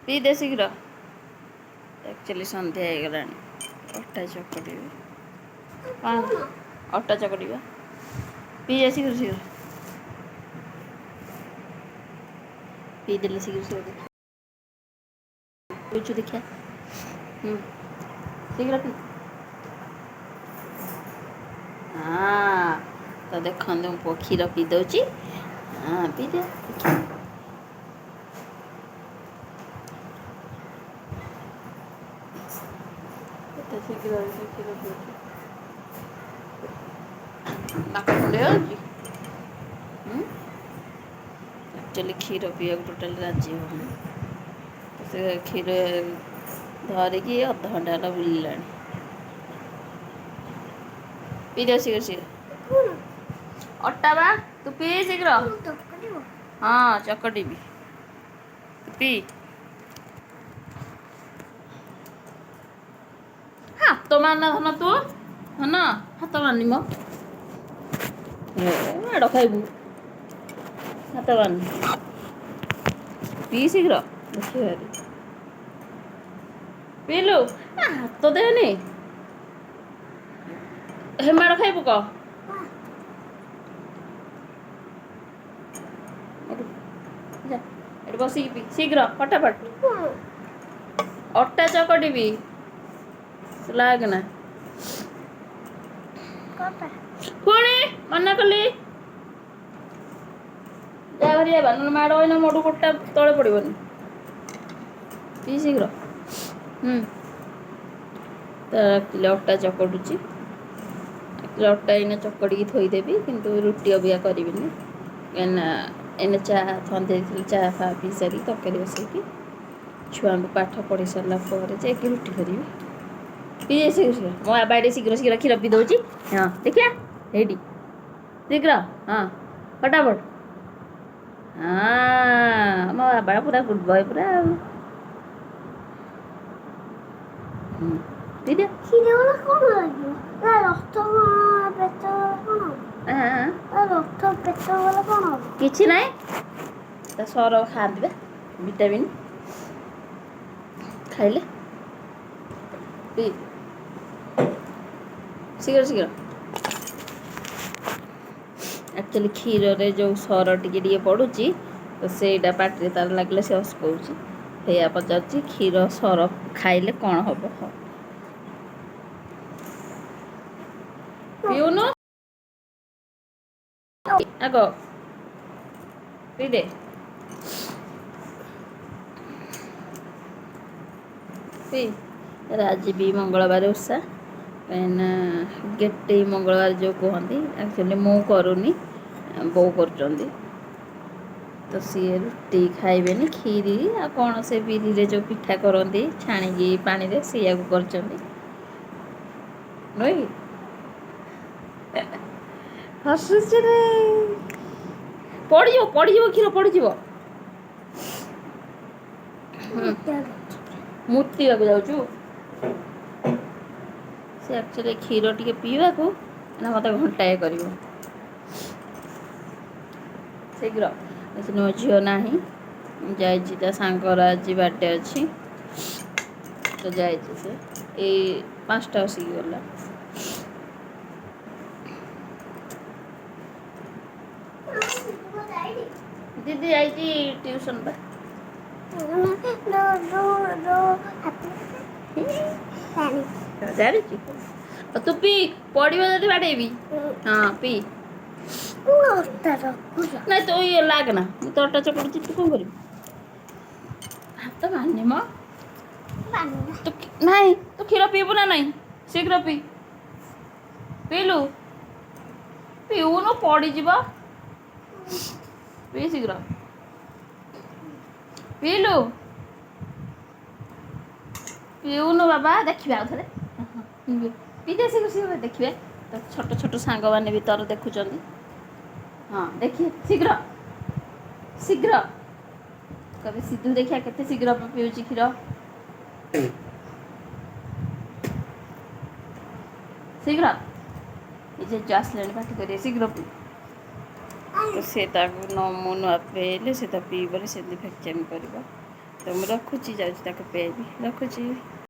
P दे शीघ्र। Actually सन्ध्या हो अटा चकटी अटा चकटी पी जा शीघ्र शीघ्र पी दे शीघ्र शीघ्र देखिए देखिए शीघ्र पी। हाँ तो देखो पुओ क्षीर पी दौची। हाँ पी दे शीघ्र क्षीर पीछे एक्चुअली क्षीर पीवा टोटाल राजी हो से क्षीर धरिकी अध घंटा है बुला पी दे शीघ्र शीघ्र अट्टा बा तू पी शीघ्र। हाँ चकटी भी पी हाथ मारना धन तू धन हाथ मारनी मो माड़ खाइबू हाथ मारनी पी शीघ्र देखिए पीलु हाथ देनी हे माड़ खाइबू कह बसिकी पी शीघ्र फटाफट अट्टा चकटी भी लागना पुणी मना कली जा माड़ होना मोटू गोटा तले पड़ोनी पी शीघ्र तो अट्टा चकटुची अट्टा इना चकड़ी थोदेवी किंतु रुटी अबिया करी एने चाह थंदे चाह फा पी सारी तरकारी बसैकी छुआ को पाठ पढ़ी सारा पर जाकि रुटी करी पी शीघ्र मो बाड़े शीघ्र शीघ्र क्षीर पी दौची। हाँ देखिया रेडी शीघ्र हाँ फटाफट हाँ मो बाबा पूरा गुड बॉय पूरा पी दे किसी ना सर खाते विटामिन खाइले पी शीघ्र शीघ्र एक्चुअली क्षीर रे जो सर टे पड़ुची तो सेटा पाटे तार लगे से अस्कौची भैया पचार क्षीर सर खाइले कौन हम पीऊनु आग पी दे पी आज भी मंगलवार ओषा कहीं गेटे मंगलवार जो कहती एक्चुअली मु करूनी बो कर तो सी रुटी खाइबेनी खीरी आ कौन से बिरी रे जो पिठा करती छाणी पानी रे सीया को कर नई हसुच रे पड़ क्षीर पड़ मूर्ति जाऊँ से एक्चुअली क्षीर टी पीवा को मत घंटाए कर शीघ्र मो झील ना जा सांगर आज बर्थडे अच्छी तो जाए से ये 5टा आसिक गला दीदी आई ट्यूशन पर जानी तू पी पढ़ बाड़ेबी। हाँ पी नहीं तो ये लागना तो अटा चकड़ी तू कौन कर हाथ मारनी मो तो नहीं तो क्षीर पीबू ना नहीं शीघ्र पी पीलु पीऊनु पड़ पी शीघ्र पीलु पीऊनु बाबा देखिए आउ थे पी दे शीघ्र शीघ्र देखिए तो छोट छोट सांग मैंने भी तर देखुं। हाँ देखिए शीघ्र शीघ्र कभी सिद्धू देखिया केते शीघ्र पीऊची क्षीर शीघ्र ये जो आसले पार्टी करिए शीघ्र पी तो से न नुआ पेले से पीबे से फैक्चरिंग कर ତ ମୁଁ ରଖୁଛି, ଯାଉଛି ତାକୁ ପେଇବି, ରଖୁଛି।